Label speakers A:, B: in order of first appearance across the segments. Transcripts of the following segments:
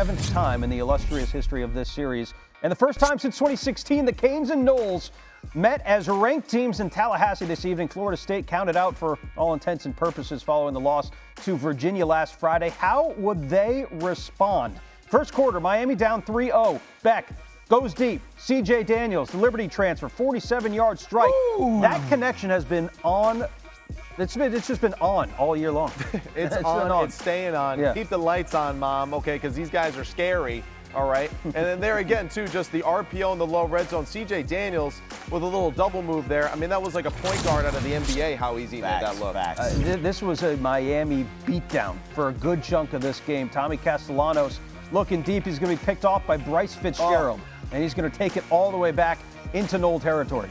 A: 7th time in the illustrious history of this series. And the first time since 2016, the Canes and Noles met as ranked teams in Tallahassee this evening. Florida State counted out for all intents and purposes following the loss to Virginia last Friday. How would they respond? First quarter, Miami down 3-0. Beck goes deep. C.J. Daniels, the Liberty transfer, 47-yard strike. Ooh. That connection has been on. It's just been on all year long.
B: It's on. It's staying on. Yeah. Keep the lights on, Mom, okay, because these guys are scary, all right? And then there again, too, just the RPO in the low red zone. C.J. Daniels with a little double move there. I mean, that was like a point guard out of the NBA, how easy he made that look.
A: This was a Miami beatdown for a good chunk of this game. Tommy Castellanos looking deep. He's going to be picked off by Bryce Fitzgerald, and he's going to take it all the way back into Nole territory.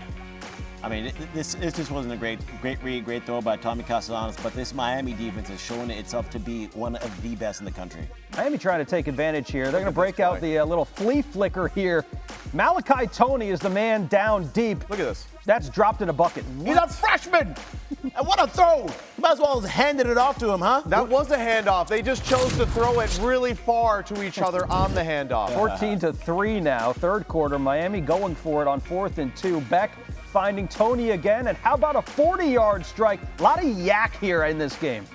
C: I mean, this just wasn't a great read, great throw by Tommy Castellanos, but this Miami defense is showing itself to be one of the best in the country.
A: Miami trying to take advantage here. They're going to break out the little flea flicker here. Malachi Toney is the man down deep.
B: Look at this.
A: That's dropped in a bucket.
C: He's a freshman! And what a throw! You might as well have handed it off to him, huh?
B: That was a handoff. They just chose to throw it really far to each other on the handoff.
A: 14-3 now, third quarter. Miami going for it on 4th and 2. Beck finding Toney again, and how about a 40-yard strike? A lot of yak here in this game.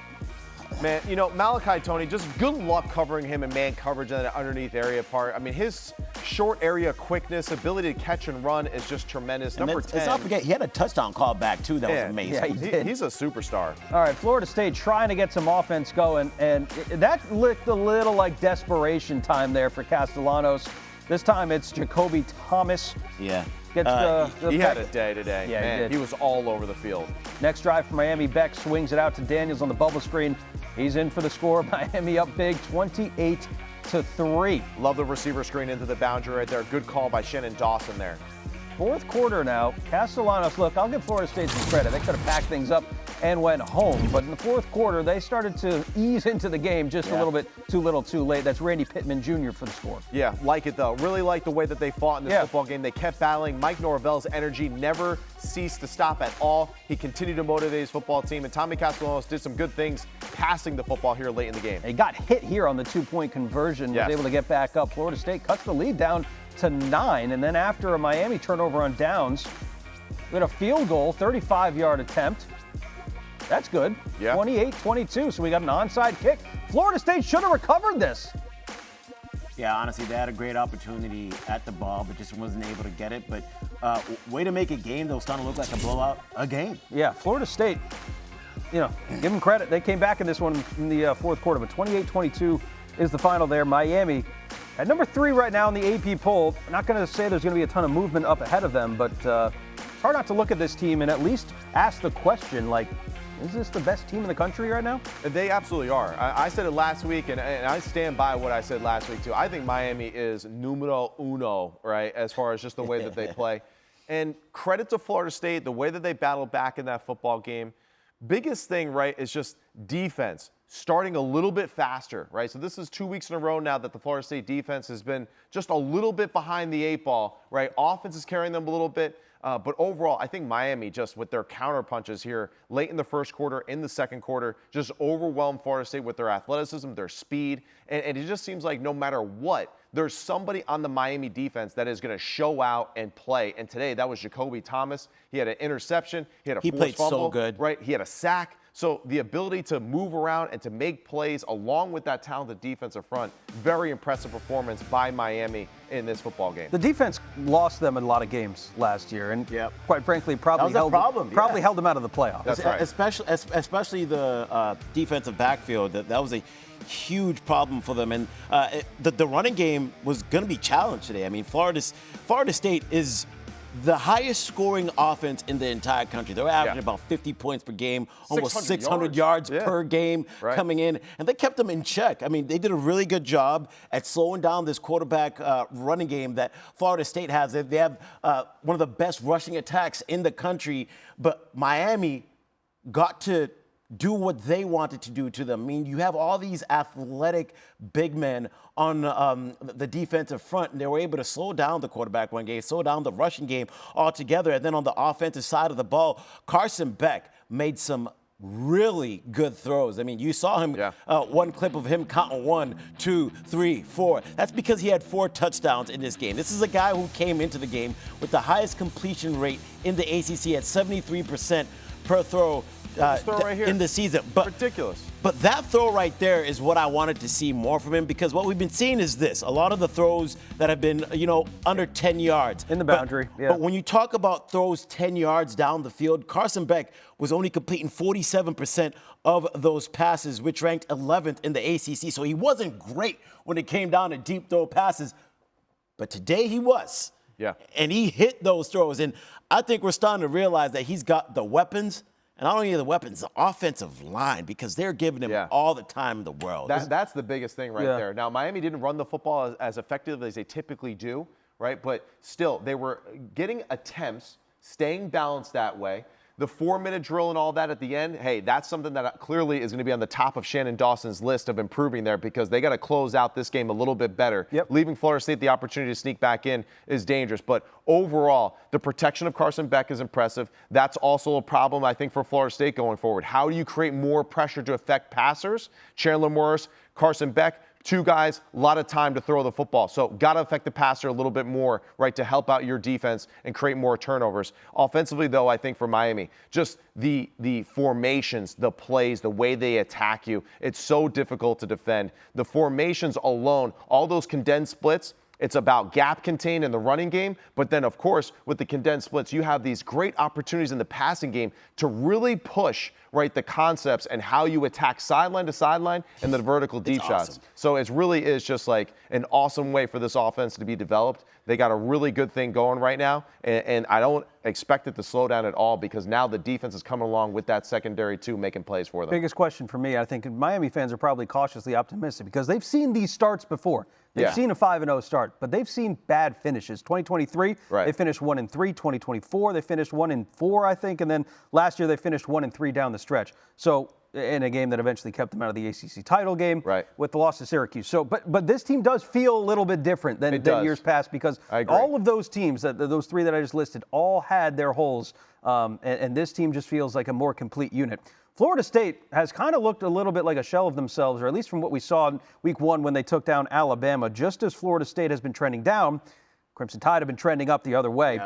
B: Man, you know, Malachi Toney, just good luck covering him in man coverage in that underneath area part. I mean, his short area quickness, ability to catch and run is just tremendous.
C: And
B: Number 10.
C: Let's not forget, he had a touchdown call back, too. That was amazing.
A: Yeah, he did.
B: He's a superstar.
A: All right, Florida State trying to get some offense going, and that looked a little like desperation time there for Castellanos. This time it's Jacoby Thomas.
C: Yeah.
B: He had a day today.
A: Yeah,
B: man, he was all over the field.
A: Next drive for Miami, Beck swings it out to Daniels on the bubble screen. He's in for the score. Miami up big, 28-3.
B: Love the receiver screen into the boundary right there. Good call by Shannon Dawson there.
A: Fourth quarter now. Castellanos, look, I'll give Florida State some credit. They could have packed things up and went home. But in the fourth quarter, they started to ease into the game just a little bit too little too late. That's Randy Pittman Jr. for the score.
B: Yeah, like it, though. Really like the way that they fought in this football game. They kept battling. Mike Norvell's energy never ceased to stop at all. He continued to motivate his football team. And Tommy Castellanos did some good things passing the football here late in the game.
A: He got hit here on the two-point conversion. Was able to get back up. Florida State cuts the lead down to 9. And then after a Miami turnover on downs, we had a field goal, 35-yard attempt. That's good.
B: Yeah.
A: 28-22, so we got an onside kick. Florida State should have recovered this.
C: Yeah, honestly, they had a great opportunity at the ball, but just wasn't able to get it. But way to make a game that was starting to look like a blowout again.
A: Yeah, Florida State, you know, give them credit. They came back in this one in the fourth quarter, but 28-22 is the final there. Miami at number 3 right now in the AP poll. I'm not going to say there's going to be a ton of movement up ahead of them, but it's hard not to look at this team and at least ask the question, like, is this the best team in the country right now?
B: They absolutely are. I said it last week, and I stand by what I said last week, too. I think Miami is numero uno, right, as far as just the way that they play. And credit to Florida State, the way that they battled back in that football game. Biggest thing, right, is just defense starting a little bit faster, right? So this is 2 weeks in a row now that the Florida State defense has been just a little bit behind the 8 ball, right? Offense is carrying them a little bit. But overall, I think Miami, just with their counter punches here late in the first quarter, in the second quarter, just overwhelmed Florida State with their athleticism, their speed. And it just seems like no matter what, there's somebody on the Miami defense that is going to show out and play. And today, that was Jacoby Thomas. He had an interception. He had a forced fumble.
C: So good.
B: Right? He had a sack. So the ability to move around and to make plays along with that talented defensive front, very impressive performance by Miami in this football game.
A: The defense lost them in a lot of games last year, and quite frankly, probably held them out of the playoffs.
B: That's right.
C: Especially the defensive backfield. That was a huge problem for them, and the running game was going to be challenged today. I mean, Florida State is the highest scoring offense in the entire country. They're averaging about 50 points per game, almost 600 yards per game coming in, and they kept them in check. I mean, they did a really good job at slowing down this quarterback running game that Florida State has. They have one of the best rushing attacks in the country, but Miami got to do what they wanted to do to them. I mean, you have all these athletic big men on the defensive front, and they were able to slow down the quarterback run game, slow down the rushing game altogether. And then on the offensive side of the ball, Carson Beck made some really good throws. I mean, you saw him, one clip of him counting 1, 2, 3, 4. That's because he had 4 touchdowns in this game. This is a guy who came into the game with the highest completion rate in the ACC at 73% per throw,
B: right here
C: in the season.
B: Ridiculous.
C: But that throw right there is what I wanted to see more from him, because what we've been seeing is this. A lot of the throws that have been, under 10 yards.
A: In the boundary,
C: But when you talk about throws 10 yards down the field, Carson Beck was only completing 47% of those passes, which ranked 11th in the ACC. So he wasn't great when it came down to deep throw passes. But today he was.
B: Yeah.
C: And he hit those throws. And I think we're starting to realize that he's got the weapons. And not only the weapons, the offensive line, because they're giving him all the time in the world.
B: That's the biggest thing right there. Now, Miami didn't run the football as effectively as they typically do, right? But still, they were getting attempts, staying balanced that way. The 4-minute drill and all that at the end, hey, that's something that clearly is going to be on the top of Shannon Dawson's list of improving there, because they got to close out this game a little bit better. Leaving Florida State the opportunity to sneak back in is dangerous. But overall, the protection of Carson Beck is impressive. That's also a problem, I think, for Florida State going forward. How do you create more pressure to affect passers? Chandler Morris, Carson Beck, 2 guys, a lot of time to throw the football. So got to affect the passer a little bit more, right, to help out your defense and create more turnovers. Offensively, though, I think for Miami, just the formations, the plays, the way they attack you, it's so difficult to defend. The formations alone, all those condensed splits, it's about gap contain in the running game, but then, of course, with the condensed splits, you have these great opportunities in the passing game to really push, right, the concepts and how you attack sideline to sideline and the vertical deep shots. So it really is just like an awesome way for this offense to be developed. They got a really good thing going right now, and I don't expect it to slow down at all, because now the defense is coming along with that secondary too, making plays for them.
A: Biggest question for me, I think Miami fans are probably cautiously optimistic because they've seen these starts before. They've seen a 5-0 start, but they've seen bad finishes. 2023, they finished 1-3. 2024, they finished 1-4, I think, and then last year they finished 1-3 down the stretch. So in a game that eventually kept them out of the ACC title game with the loss to Syracuse. So, but this team does feel a little bit different than years past, because all of those teams, those 3 that I just listed, all had their holes, and this team just feels like a more complete unit. Florida State has kind of looked a little bit like a shell of themselves, or at least from what we saw in week 1 when they took down Alabama. Just as Florida State has been trending down, Crimson Tide have been trending up the other way.